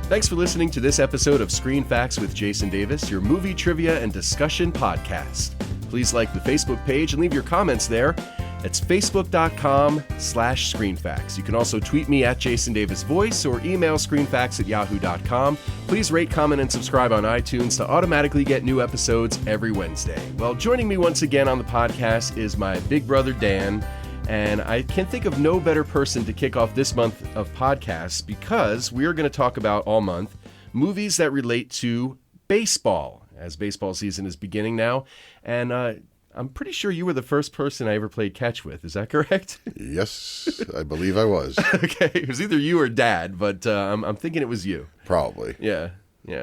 Thanks for listening to this episode of Screen Facts with Jason Davis, your movie trivia and discussion podcast. Please like the Facebook page and leave your comments there. It's facebook.com/screenfacts. You can also tweet me at Jason Davis Voice or email screenfacts@yahoo.com. Please rate, comment, and subscribe on iTunes to automatically get new episodes every Wednesday. Well, joining me once again on the podcast is my big brother Dan, and I can think of no better person to kick off this month of podcasts because we are going to talk about all month movies that relate to baseball, as baseball season is beginning now. And I'm pretty sure you were the first person I ever played catch with. Is that correct? Yes, I believe I was. Okay, it was either you or Dad, but I'm thinking it was you. Probably. Yeah.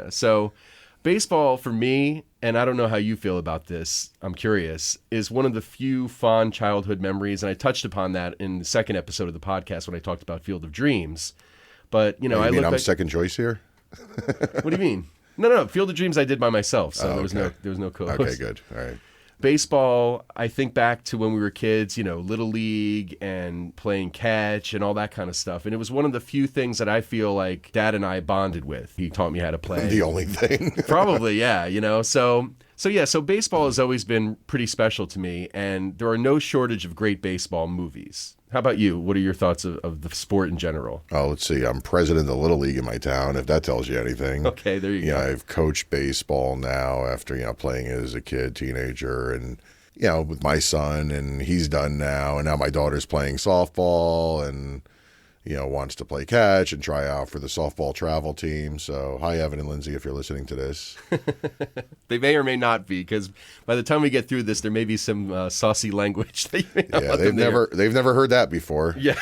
So baseball for me, and I don't know how you feel about this, I'm curious, is one of the few fond childhood memories, and I touched upon that in the second episode of the podcast when I talked about Field of Dreams. But, you know, I mean, I'm second choice here? What do you mean? No. Field of Dreams I did by myself, so there was no co-host. Okay, good. All right. Baseball, I think back to when we were kids, you know, Little League and playing catch and all that kind of stuff. And it was one of the few things that I feel like Dad and I bonded with. He taught me how to play. The only thing. Probably, yeah, you know. So baseball has always been pretty special to me, and there are no shortage of great baseball movies. How about you? What are your thoughts of the sport in general? Oh, let's see. I'm president of the Little League in my town, if that tells you anything. Okay, there you go. I've coached baseball now after, playing as a kid, teenager, and, with my son, and he's done now. And now my daughter's playing softball and, wants to play catch and try out for the softball travel team. So, hi, Evan and Lindsay, if you're listening to this. They may or may not be, because by the time we get through this, there may be some saucy language that you may not want them to hear. They've never heard that before. Yeah.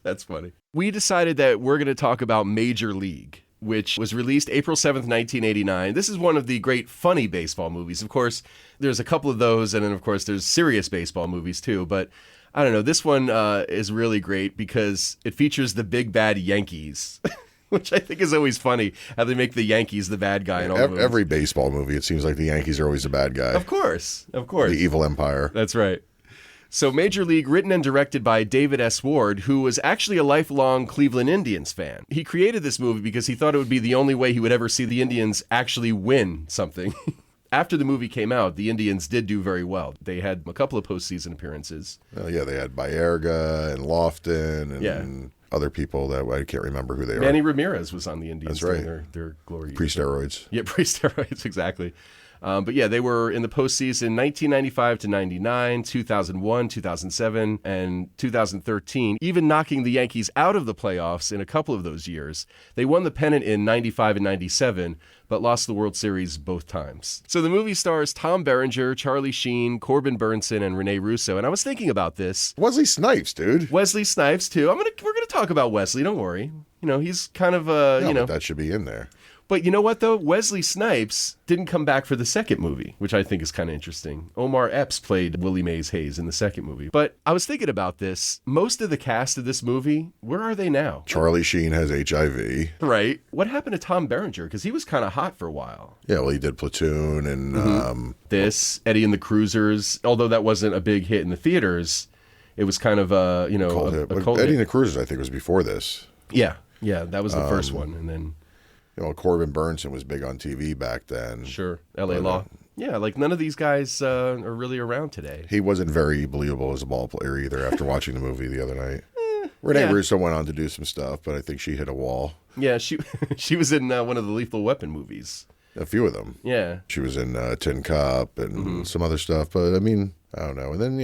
That's funny. We decided that we're going to talk about Major League, which was released April 7th, 1989. This is one of the great funny baseball movies. Of course, there's a couple of those, and then, of course, there's serious baseball movies, too. But I don't know, this one is really great because it features the big bad Yankees, which I think is always funny, how they make the Yankees the bad guy in all movies. Every baseball movie, it seems like the Yankees are always the bad guy. Of course. The evil empire. That's right. So Major League, written and directed by David S. Ward, who was actually a lifelong Cleveland Indians fan. He created this movie because he thought it would be the only way he would ever see the Indians actually win something. After the movie came out, the Indians did do very well. They had a couple of postseason appearances. Oh, yeah, they had Baerga and Lofton and other people that I can't remember who they are. Manny Ramirez was on the Indians. That's right. During their glory. Pre-steroids. Yeah, pre-steroids, exactly. But yeah, they were in the postseason 1995 to 99, 2001, 2007, and 2013, even knocking the Yankees out of the playoffs in a couple of those years. They won the pennant in 95 and 97, but lost the World Series both times. So the movie stars Tom Berenger, Charlie Sheen, Corbin Burnson, and Rene Russo. And I was thinking about this. Wesley Snipes, dude. Wesley Snipes, too. We're going to talk about Wesley, don't worry. He's kind of, but that should be in there. But you know what, though? Wesley Snipes didn't come back for the second movie, which I think is kind of interesting. Omar Epps played Willie Mays Hayes in the second movie. But I was thinking about this. Most of the cast of this movie, where are they now? Charlie Sheen has HIV. Right. What happened to Tom Berenger? Because he was kind of hot for a while. Yeah, well, he did Platoon and... Eddie and the Cruisers. Although that wasn't a big hit in the theaters, it was kind of, a cult Eddie hit. and the Cruisers, I think, was before this. Yeah, that was the first one. And then... Corbin Burnson was big on TV back then. Sure. L.A. Law. Yeah, like none of these guys are really around today. He wasn't very believable as a ball player either after watching the movie the other night. Rene Russo went on to do some stuff, but I think she hit a wall. Yeah, she was in one of the Lethal Weapon movies. A few of them. Yeah. She was in Tin Cup and some other stuff, but I mean... I don't know. And then,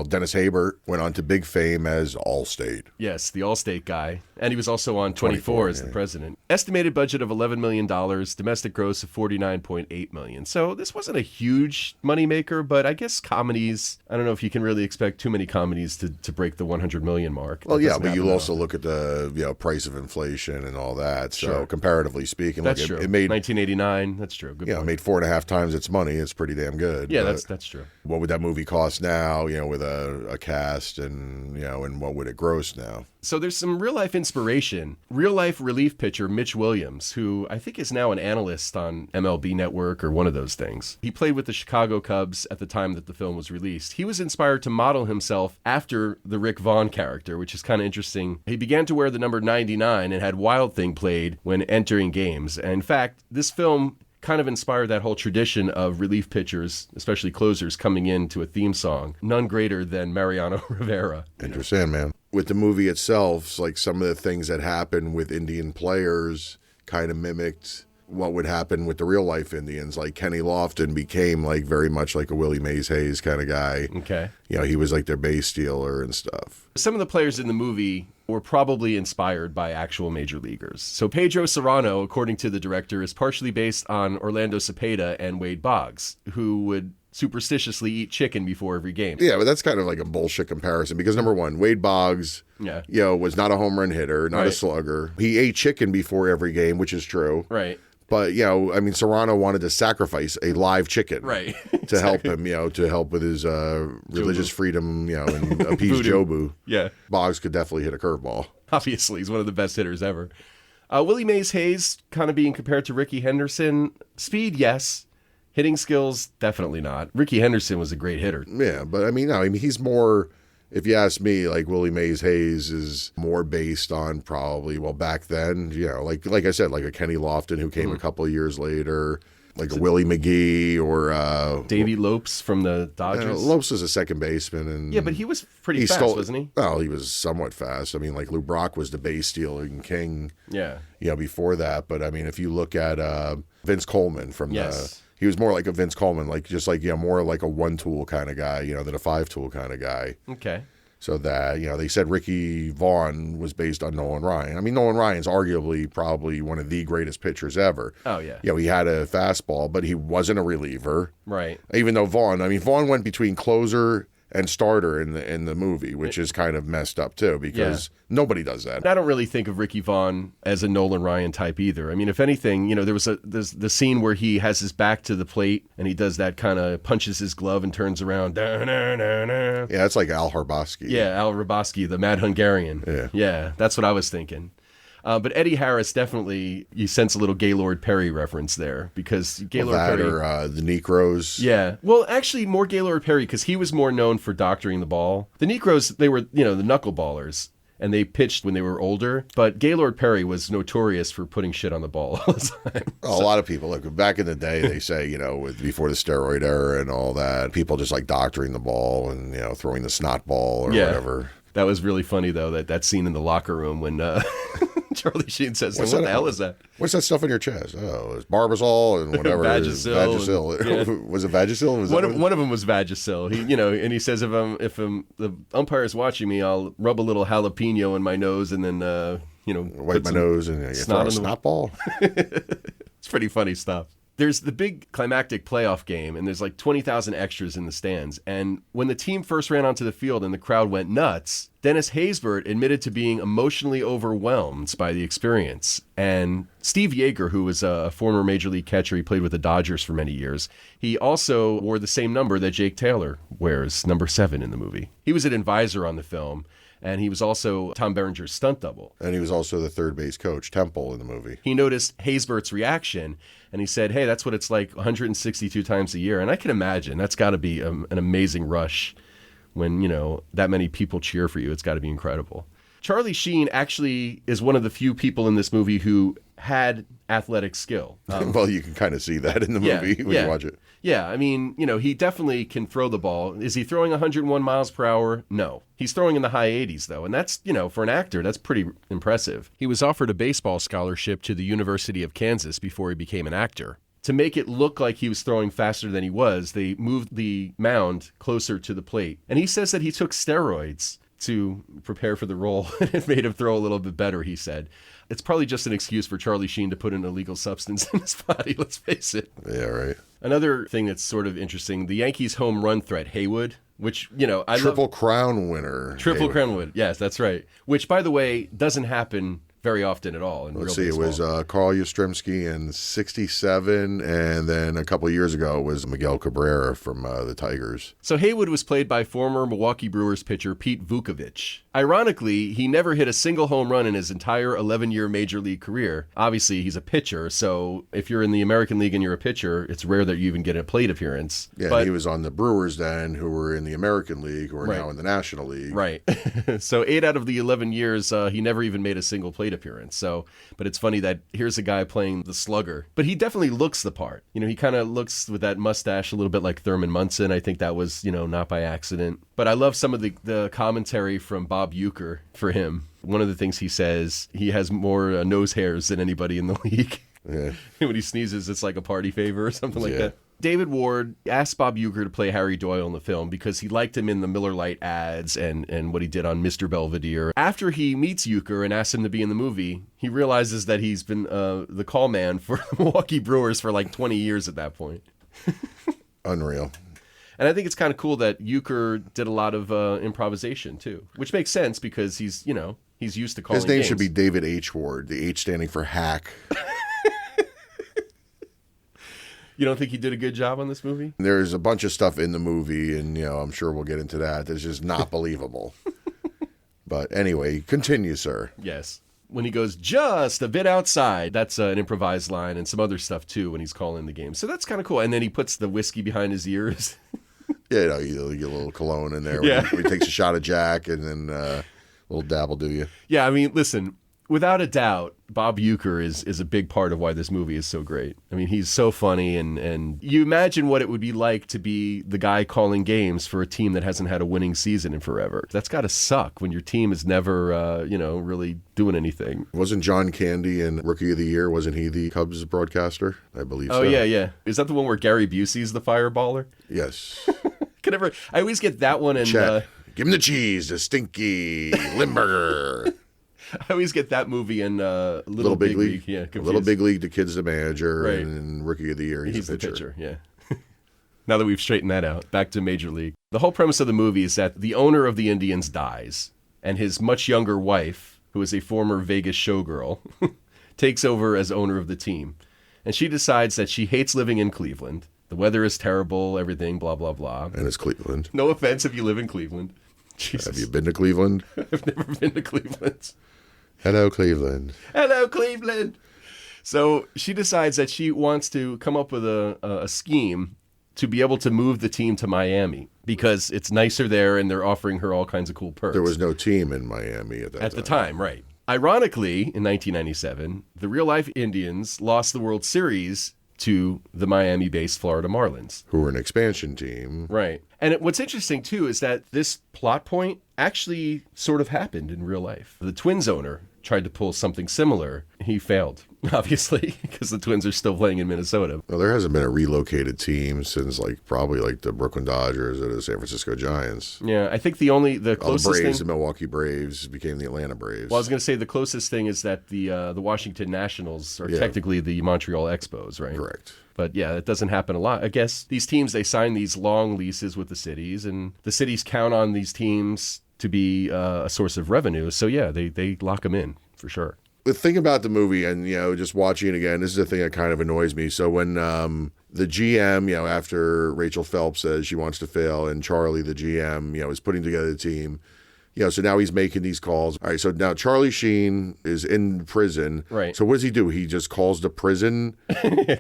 Dennis Haber went on to big fame as Allstate. Yes, the Allstate guy. And he was also on 24 as the president. Estimated budget of $11 million, domestic gross of $49.8 million. So this wasn't a huge moneymaker, but I guess comedies, I don't know if you can really expect too many comedies to break the 100 million mark. Well, yeah, but you also look at the price of inflation and all that. So comparatively speaking, that's true. It made 1989. That's true. Good point. It made 4.5 times its money. It's pretty damn good. Yeah, that's true. What would that movie movie cost now, with a cast and, and what would it gross now? So there's some real life inspiration. Real life relief pitcher Mitch Williams, who I think is now an analyst on MLB Network or one of those things. He played with the Chicago Cubs at the time that the film was released. He was inspired to model himself after the Rick Vaughn character, which is kind of interesting. He began to wear the number 99 and had Wild Thing played when entering games. And in fact, this film kind of inspired that whole tradition of relief pitchers, especially closers, coming into a theme song. None greater than Mariano Rivera. Interesting, man. With the movie itself, like some of the things that happened with Indian players kind of mimicked what would happen with the real life Indians. Like Kenny Lofton became like very much like a Willie Mays Hayes kind of guy. Okay. He was like their base stealer and stuff. Some of the players in the movie were probably inspired by actual major leaguers. So Pedro Serrano, according to the director, is partially based on Orlando Cepeda and Wade Boggs, who would superstitiously eat chicken before every game. Yeah, but that's kind of like a bullshit comparison because number one, Wade Boggs, was not a home run hitter, not a slugger. He ate chicken before every game, which is true. Right. But, Serrano wanted to sacrifice a live chicken to help him, to help with his religious freedom, and appease Jobu. Yeah. Boggs could definitely hit a curveball. Obviously, he's one of the best hitters ever. Willie Mays Hayes kind of being compared to Ricky Henderson. Speed, yes. Hitting skills, definitely not. Ricky Henderson was a great hitter. Yeah, but he's more... If you ask me, like Willie Mays Hayes is more based on probably, back then, like I said, like a Kenny Lofton who came a couple of years later, like a Willie McGee or Davey Lopes from the Dodgers. Lopes was a second baseman, and yeah, but he was pretty fast, wasn't he? Well, he was somewhat fast. Like Lou Brock was the base stealing king. Yeah, before that. But if you look at Vince Coleman from he was more like a Vince Coleman, like just like more like a one-tool kind of guy, than a five-tool kind of guy. Okay. So that, they said Ricky Vaughn was based on Nolan Ryan. Nolan Ryan's arguably probably one of the greatest pitchers ever. Oh, yeah. He had a fastball, but he wasn't a reliever. Right. Even though Vaughn went between closer and starter in the movie, which is kind of messed up too, because nobody does that. I don't really think of Ricky Vaughn as a Nolan Ryan type either. If anything, there's the scene where he has his back to the plate and he does that kind of punches his glove and turns around. Yeah, that's like Al Hrabosky. Yeah, Al Hrabosky, the Mad Hungarian. Yeah, that's what I was thinking. But Eddie Harris, definitely, you sense a little Gaylord Perry reference there because Gaylord Perry. Or the Necros. Yeah. Well, actually, more Gaylord Perry because he was more known for doctoring the ball. The Necros, they were, the knuckleballers, and they pitched when they were older. But Gaylord Perry was notorious for putting shit on the ball all the time. A lot of people, like back in the day, they say, before the steroid era and all that, people just like doctoring the ball and, throwing the snot ball or whatever. That was really funny, though, that scene in the locker room when Charlie Sheen says, what the hell is that? What's that stuff in your chest? Oh, it's Barbasol and whatever. Vagisil. Yeah. Was it Vagisil? One of them was Vagisil. He, and he says, if the umpire is watching me, I'll rub a little jalapeno in my nose and then, wipe my nose and throw a snot ball. It's pretty funny stuff. There's the big climactic playoff game, and there's like 20,000 extras in the stands. And when the team first ran onto the field and the crowd went nuts, Dennis Haysbert admitted to being emotionally overwhelmed by the experience. And Steve Yeager, who was a former Major League catcher, he played with the Dodgers for many years, he also wore the same number that Jake Taylor wears, number 7 in the movie. He was an advisor on the film. And he was also Tom Berenger's stunt double. And he was also the third base coach, Temple, in the movie. He noticed Haysbert's reaction, and he said, hey, that's what it's like 162 times a year. And I can imagine that's got to be an amazing rush when, that many people cheer for you. It's got to be incredible. Charlie Sheen actually is one of the few people in this movie who had athletic skill. Well, you can kind of see that in the movie when you watch it. Yeah, he definitely can throw the ball. Is he throwing 101 miles per hour? No. He's throwing in the high 80s, though, and that's, for an actor, that's pretty impressive. He was offered a baseball scholarship to the University of Kansas before he became an actor. To make it look like he was throwing faster than he was, they moved the mound closer to the plate. And he says that he took steroids to prepare for the role, and it made him throw a little bit better, he said. It's probably just an excuse for Charlie Sheen to put an illegal substance in his body, let's face it. Yeah, right. Another thing that's sort of interesting, the Yankees' home run threat, Haywood, which, Triple Crown winner. Triple Crown winner, yes, that's right. Which, by the way, doesn't happen very often at all in Let's real see, it was baseball. Carl Yastrzemski in '67, and then a couple of years ago it was Miguel Cabrera from the Tigers. So Haywood was played by former Milwaukee Brewers pitcher Pete Vukovich. Ironically, he never hit a single home run in his entire 11-year major league career. Obviously, he's a pitcher, so if you're in the American League and you're a pitcher, it's rare that you even get a plate appearance. Yeah, but he was on the Brewers then, who were in the American League, who are Right. now in the National League. Right. So 8 out of the 11 years, he never even made a single plate appearance. So, but it's funny that here's a guy playing the slugger, but he definitely looks the part. You know, he kind of looks with that mustache a little bit like Thurman Munson. I think that was, not by accident. But I love some of the commentary from Bob Uecker for him. One of the things he says, he has more nose hairs than anybody in the league. Yeah. When he sneezes, it's like a party favor or something like Yeah. that. David Ward asked Bob Uecker to play Harry Doyle in the film because he liked him in the Miller Lite ads and what he did on Mr. Belvedere. After he meets Uecker and asks him to be in the movie, he realizes that he's been the call man for the Milwaukee Brewers for like 20 years at that point. Unreal. And I think it's kind of cool that Uecker did a lot of improvisation too, which makes sense because he's used to calling His name games. should be David H. Ward, the H standing for hack. You don't think he did a good job on this movie? There's a bunch of stuff in the movie, and I'm sure we'll get into that. That's just not believable. But anyway, continue, sir. Yes. When he goes, just a bit outside, that's an improvised line, and some other stuff too when he's calling the game. So that's kind of cool. And then he puts the whiskey behind his ears. Yeah, you get a little cologne in there. Yeah. When he takes a shot of Jack, and then a little dab will do you. Yeah, I mean, listen, without a doubt, Bob Uecker is a big part of why this movie is so great. I mean, he's so funny, and you imagine what it would be like to be the guy calling games for a team that hasn't had a winning season in forever. That's got to suck when your team is never, really doing anything. Wasn't John Candy in Rookie of the Year? Wasn't he the Cubs broadcaster? I believe so. Oh, yeah. Is that the one where Gary Busey's the fireballer? Yes. I always get that one and Chet. Give him the cheese, the stinky Limburger. I always get that movie and Little Big League. Yeah, Little confused. Big League, the kid's the manager, Right. and Rookie of the Year, he's the the pitcher. Yeah. Now that we've straightened that out, back to Major League. The whole premise of the movie is that the owner of the Indians dies, and his much younger wife, who is a former Vegas showgirl, takes over as owner of the team. And she decides that she hates living in Cleveland. The weather is terrible, everything, blah, blah, blah. And it's Cleveland. No offense if you live in Cleveland. Jesus. Have you been to Cleveland? I've never been to Cleveland. Hello, Cleveland. Hello, Cleveland. So she decides that she wants to come up with a scheme to be able to move the team to Miami because it's nicer there and they're offering her all kinds of cool perks. There was no team in Miami at that time. At the time, right. Ironically, in 1997, the real-life Indians lost the World Series to the Miami-based Florida Marlins. Who were an expansion team. Right. And what's interesting, too, is that this plot point actually sort of happened in real life. The Twins owner tried to pull something similar. He failed, obviously, because the Twins are still playing in Minnesota. Well, there hasn't been a relocated team since probably the Brooklyn Dodgers or the San Francisco Giants. Yeah, I think the The closest Braves, thing... the Milwaukee Braves became the Atlanta Braves. Well, I was going to say the closest thing is that the Washington Nationals are Yeah. technically the Montreal Expos, right? Correct. But yeah, it doesn't happen a lot. I guess these teams, they sign these long leases with the cities, and the cities count on these teams to be a source of revenue. So yeah, they lock them in for sure. The thing about the movie, and just watching it again, this is the thing that kind of annoys me. So when the GM, after Rachel Phelps says she wants to fail, and Charlie, the GM, is putting together the team, so now he's making these calls. All right, so now Charlie Sheen is in prison. Right. So what does he do? He just calls the prison,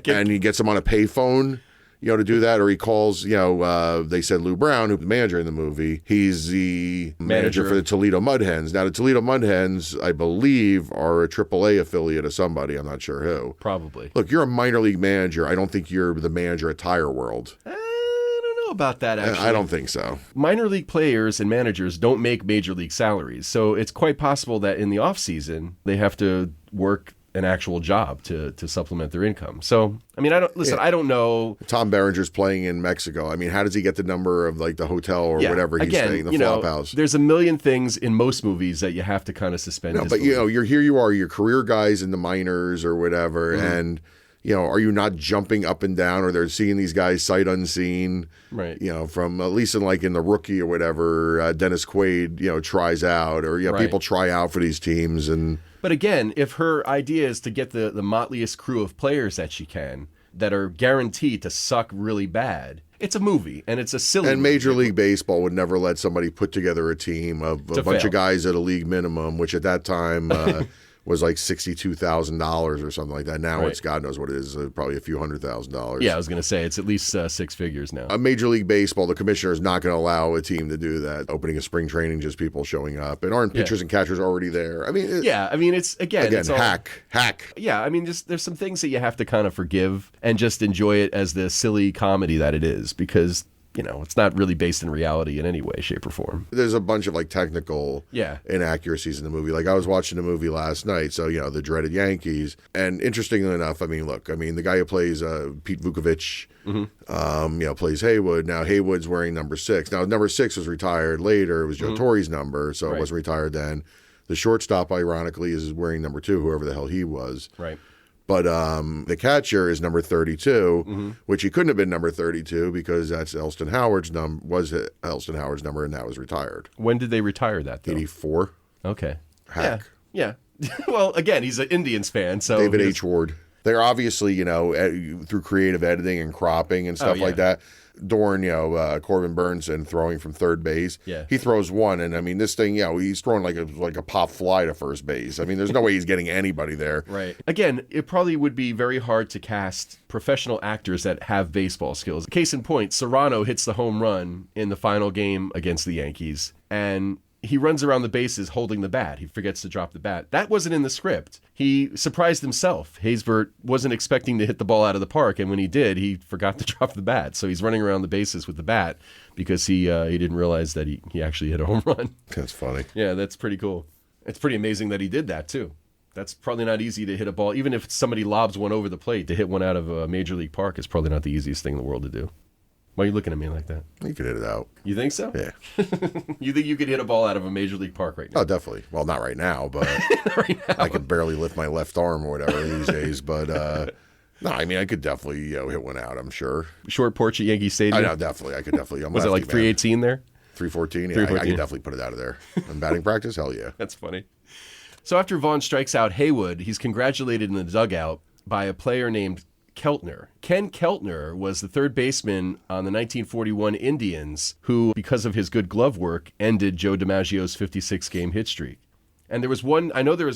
and he gets them on a payphone. To do that, or he calls, they said Lou Brown, who's the manager in the movie, he's the manager for the Toledo Mud Hens. Now, the Toledo Mud Hens, I believe, are a AAA affiliate of somebody. I'm not sure who. Probably. Look, you're a minor league manager. I don't think you're the manager at Tire World. I don't know about that, actually. I don't think so. Minor league players and managers don't make major league salaries. So it's quite possible that in the offseason, they have to work an actual job to supplement their income. So, I mean, I don't know. Tom Berenger's playing in Mexico. I mean, how does he get the number of the hotel or whatever he's again, staying, the flop house? There's a million things in most movies that you have to kind of suspend. No, but disbelief. you're here. You are your career guys in the minors or whatever, and are you not jumping up and down, or they're seeing these guys sight unseen? Right. From at least in the Rookie or whatever, Dennis Quaid, tries out, or Right. people try out for these teams and. But again, if her idea is to get the motliest crew of players that she can, that are guaranteed to suck really bad, it's a movie, and it's a silly And movie. Major League Baseball would never let somebody put together a team of a bunch fail. of guys at a league minimum, which at that time was like $62,000 or something like that. Now Right. it's God knows what it is, probably a few $100,000. Yeah, I was going to say, it's at least six figures now. A Major League Baseball, the commissioner is not going to allow a team to do that. Opening a spring training, just people showing up. And aren't pitchers and catchers already there? I mean, Yeah, I mean, it's, again, it's all, hack. Yeah, I mean, just there's some things that you have to kind of forgive and just enjoy it as the silly comedy that it is, because, you know, it's not really based in reality in any way, shape, or form. There's a bunch of like technical inaccuracies in the movie. Like I was watching the movie last night, so you know the dreaded Yankees. And interestingly enough, I mean, look, the guy who plays Pete Vukovich, plays Haywood. Now Haywood's wearing number 6. Now number 6 was retired later. It was Joe Torre's number, so it wasn't retired then. The shortstop, ironically, is wearing number 2, whoever the hell he was. Right. But the catcher is number 32, which he couldn't have been number 32 because that's Elston Howard's number, and that was retired. When did they retire that, though? 84. Okay. Hack. Yeah. Well, again, he's an Indians fan, so... David H. Ward. They're obviously, through creative editing and cropping and stuff like that. Dorn, Corbin Burnson throwing from third base. Yeah. He throws one, and I mean, this thing, he's throwing like a pop fly to first base. I mean, there's no way he's getting anybody there. Right. Again, it probably would be very hard to cast professional actors that have baseball skills. Case in point, Serrano hits the home run in the final game against the Yankees, and he runs around the bases holding the bat. He forgets to drop the bat. That wasn't in the script. He surprised himself. Haysbert wasn't expecting to hit the ball out of the park, and when he did, he forgot to drop the bat. So he's running around the bases with the bat because he didn't realize that he actually hit a home run. That's funny. Yeah, that's pretty cool. It's pretty amazing that he did that, too. That's probably not easy to hit a ball. Even if somebody lobs one over the plate, to hit one out of a Major League Park is probably not the easiest thing in the world to do. Why are you looking at me like that? You could hit it out. You think so? Yeah. You think you could hit a ball out of a Major League Park right now? Oh, definitely. Well, not right now, but Right now. I could barely lift my left arm or whatever these days. But no, I mean, I could definitely hit one out, I'm sure. Short porch at Yankee Stadium? I know, definitely. I could definitely. I'm Was it like lefty, man. 318 there? 314? Yeah, 314. I could definitely put it out of there. In batting practice? Hell yeah. That's funny. So after Vaughn strikes out Haywood, he's congratulated in the dugout by a player named Keltner. Ken Keltner was the third baseman on the 1941 Indians who, because of his good glove work, ended Joe DiMaggio's 56-game hit streak. And there was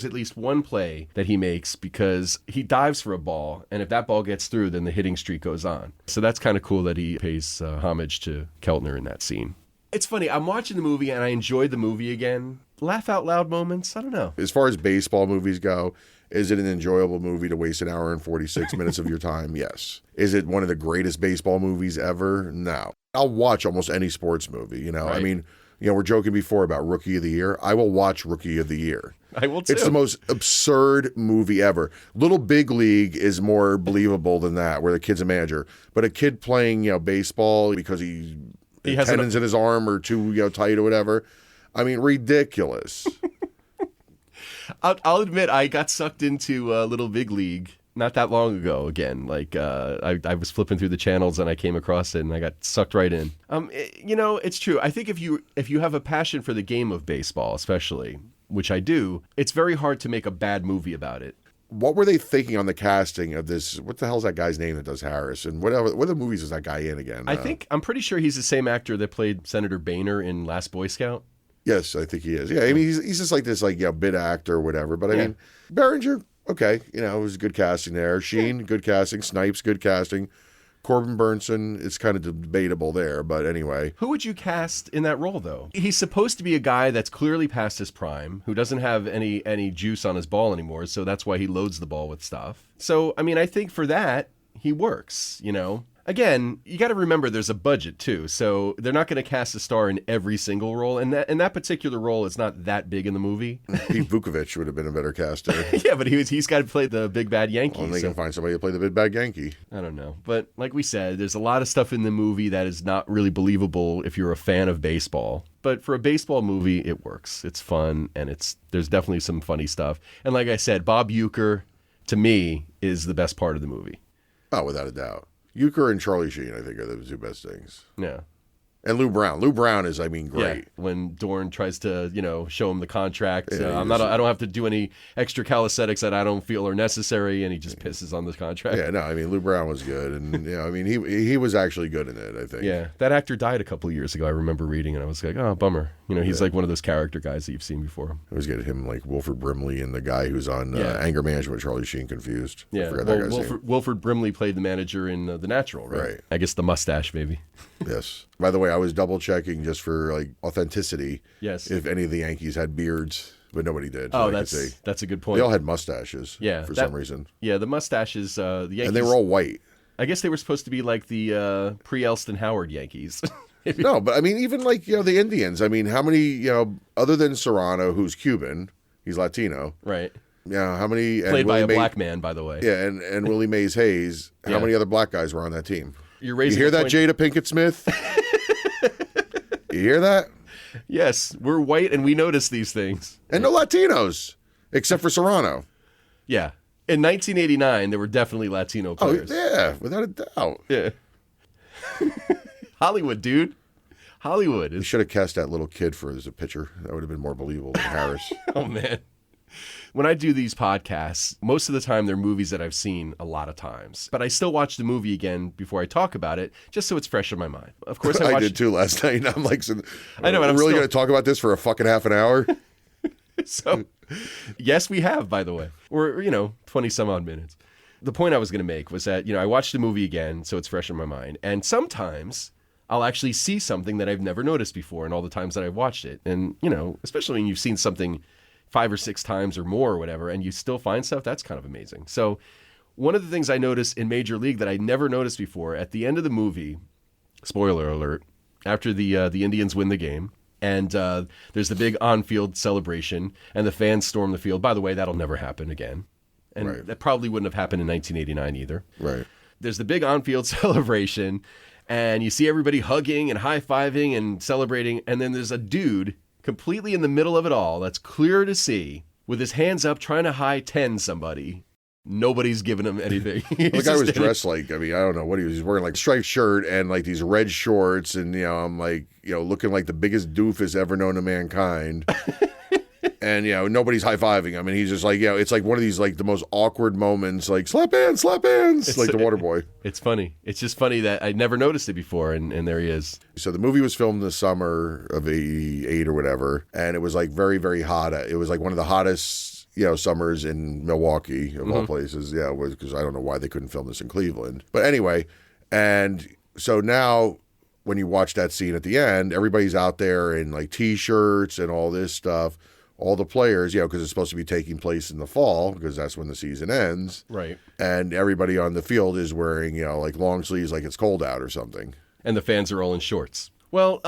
at least one play that he makes because he dives for a ball, and if that ball gets through, then the hitting streak goes on. So that's kind of cool that he pays homage to Keltner in that scene. It's funny, I'm watching the movie and I enjoyed the movie again. Laugh out loud moments, I don't know. As far as baseball movies go, is it an enjoyable movie to waste an hour and 46 minutes of your time? Yes. Is it one of the greatest baseball movies ever? No. I'll watch almost any sports movie, Right. I mean, we're joking before about Rookie of the Year. I will watch Rookie of the Year. I will too. It's the most absurd movie ever. Little Big League is more believable than that, where the kid's a manager. But a kid playing, baseball because he has tendons in his arm or too, tight or whatever. I mean, ridiculous. I'll admit I got sucked into Little Big League not that long ago again. Like I was flipping through the channels and I came across it and I got sucked right in. It's true. I think if you have a passion for the game of baseball, especially, which I do, it's very hard to make a bad movie about it. What were they thinking on the casting of this? What the hell's that guy's name that does Harris? And what other movies is that guy in again? I'm pretty sure he's the same actor that played Senator Boehner in Last Boy Scout. Yes, I think he is. Yeah, I mean, he's just like this, bit actor or whatever. But I mean, Berenger, okay, it was good casting there. Sheen, good casting. Snipes, good casting. Corbin Burnson, it's kind of debatable there, but anyway. Who would you cast in that role, though? He's supposed to be a guy that's clearly past his prime, who doesn't have any juice on his ball anymore, so that's why he loads the ball with stuff. So, I mean, I think for that, he works, Again, you got to remember there's a budget, too, so they're not going to cast a star in every single role, and that particular role is not that big in the movie. Pete Vukovich would have been a better caster. Yeah, but he's got to play the big bad Yankee. Well, they can find somebody to play the big bad Yankee. I don't know. But like we said, there's a lot of stuff in the movie that is not really believable if you're a fan of baseball. But for a baseball movie, it works. It's fun, and there's definitely some funny stuff. And like I said, Bob Uecker, to me, is the best part of the movie. Oh, without a doubt. Euchre and Charlie Sheen, I think, are the two best things. Yeah. And Lou Brown. Lou Brown is, I mean, great. Yeah, when Dorn tries to, show him the contract, Yeah, I don't have to do any extra calisthenics that I don't feel are necessary, and he just pisses on the contract. Yeah, no, I mean, Lou Brown was good, and I mean, he was actually good in it, I think. Yeah, that actor died a couple of years ago. I remember reading, and I was like, oh, bummer. He's like one of those character guys that you've seen before. I always get him like Wilford Brimley and the guy who's on Anger Management with Charlie Sheen confused. Yeah, I forgot that guy's name. Wilford Brimley played the manager in The Natural, right? I guess the mustache, baby. Yes. By the way, I was double checking just for like authenticity. Yes. If any of the Yankees had beards, but nobody did. Oh, that's a good point. They all had mustaches. Yeah, for some reason. Yeah, the mustaches. The Yankees, and they were all white. I guess they were supposed to be like the pre-Elston Howard Yankees. No, but I mean, even like the Indians. I mean, how many other than Serrano, who's Cuban, he's Latino, right? Yeah, how many played by a black man, by the way? Yeah, and Willie Mays Hayes. How many other black guys were on that team? You hear that, Jada Pinkett Smith? You hear that? Yes, we're white and we notice these things. And no Latinos, except for Serrano. Yeah. In 1989, there were definitely Latino players. Oh, yeah, without a doubt. Yeah. Hollywood, dude. Hollywood. You should have cast that little kid as a pitcher. That would have been more believable than Harris. Oh, man. When I do these podcasts, most of the time they're movies that I've seen a lot of times. But I still watch the movie again before I talk about it, just so it's fresh in my mind. Of course, I did too last night. I'm like, I know, but I'm really going to talk about this for a fucking half an hour? So, yes, we have, by the way. Or, 20 some odd minutes. The point I was going to make was that, I watched the movie again, so it's fresh in my mind. And sometimes I'll actually see something that I've never noticed before in all the times that I've watched it. And, especially when you've seen something 5 or 6 times or more or whatever, and you still find stuff, that's kind of amazing. So one of the things I noticed in Major League that I never noticed before, at the end of the movie, spoiler alert, after the Indians win the game, and there's the big on-field celebration, and the fans storm the field. By the way, that'll never happen again. And that probably wouldn't have happened in 1989 either. Right. There's the big on-field celebration, and you see everybody hugging and high-fiving and celebrating, and then there's a dude completely in the middle of it all, that's clear to see, with his hands up trying to high 10 somebody. Nobody's giving him anything. The guy was dressed like, I don't know what he was. He's wearing like striped shirt and like these red shorts, and I'm like, looking like the biggest doofus ever known to mankind. And nobody's high-fiving him, and he's just like, it's like one of these like the most awkward moments, like slap hands, like the water boy. It's funny. It's just funny that I never noticed it before, and there he is. So the movie was filmed in the summer of '88 or whatever, and it was like very, very hot. It was like one of the hottest summers in Milwaukee of all places. Yeah, because I don't know why they couldn't film this in Cleveland, but anyway, and so now when you watch that scene at the end, everybody's out there in like t-shirts and all this stuff. All the players, because it's supposed to be taking place in the fall, because that's when the season ends. Right. And everybody on the field is wearing, like long sleeves, like it's cold out or something. And the fans are all in shorts. Well,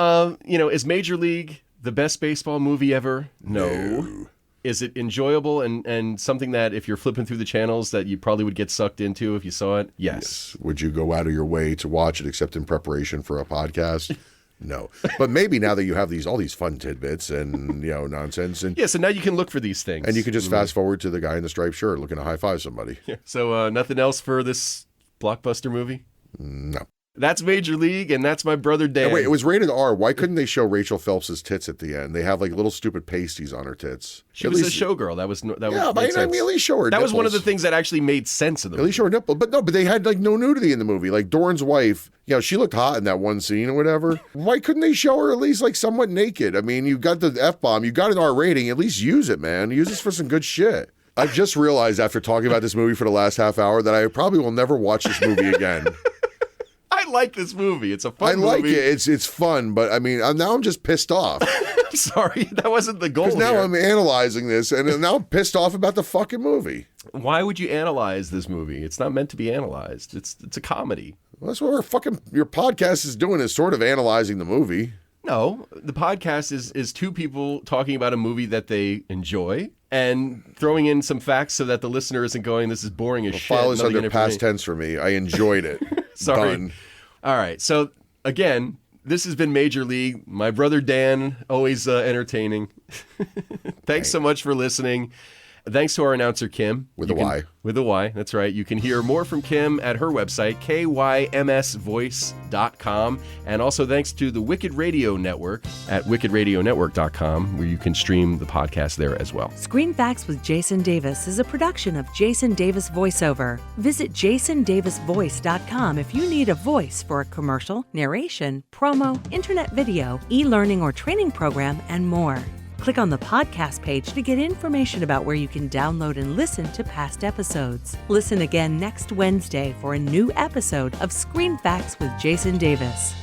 is Major League the best baseball movie ever? No. Is it enjoyable and something that if you're flipping through the channels that you probably would get sucked into if you saw it? Yes. Would you go out of your way to watch it except in preparation for a podcast? No, but maybe now that you have all these fun tidbits and nonsense, and so now you can look for these things, and you can just fast forward to the guy in the striped shirt looking to high five somebody. Yeah. So nothing else for this blockbuster movie? No. That's Major League, and that's my brother Dan. And wait, it was rated R. Why couldn't they show Rachel Phelps's tits at the end? They have like little stupid pasties on her tits. She was a showgirl. That was but I mean, at least show her That nipples. was one of the things that actually made sense in the movie. At least show her nipple. But they had like no nudity in the movie. Like Dorn's wife, she looked hot in that one scene or whatever. Why couldn't they show her at least like somewhat naked? I mean, you got the F-bomb, you got an R rating, at least use it, man. Use this for some good shit. I've just realized after talking about this movie for the last half hour that I probably will never watch this movie again. I like this movie. It's a fun movie. I like it. It's fun, but I mean, now I'm just pissed off. I'm sorry. That wasn't the goal. Because now here. I'm analyzing this, and now I'm pissed off about the fucking movie. Why would you analyze this movie? It's not meant to be analyzed. It's a comedy. Well, that's what your podcast is doing, is sort of analyzing the movie. No, the podcast is two people talking about a movie that they enjoy and throwing in some facts so that the listener isn't going, this is boring as shit. File is under past tense for me. I enjoyed it. Sorry. Done. All right. So, again, this has been Major League. My brother Dan, always entertaining. Thanks so much for listening. Thanks to our announcer, Kim. With a Y. With a Y, that's right. You can hear more from Kim at her website, kymsvoice.com. And also thanks to the Wicked Radio Network at wickedradionetwork.com, where you can stream the podcast there as well. Screen Facts with Jason Davis is a production of Jason Davis VoiceOver. Visit jasondavisvoice.com if you need a voice for a commercial, narration, promo, internet video, e-learning or training program, and more. Click on the podcast page to get information about where you can download and listen to past episodes. Listen again next Wednesday for a new episode of Screen Facts with Jason Davis.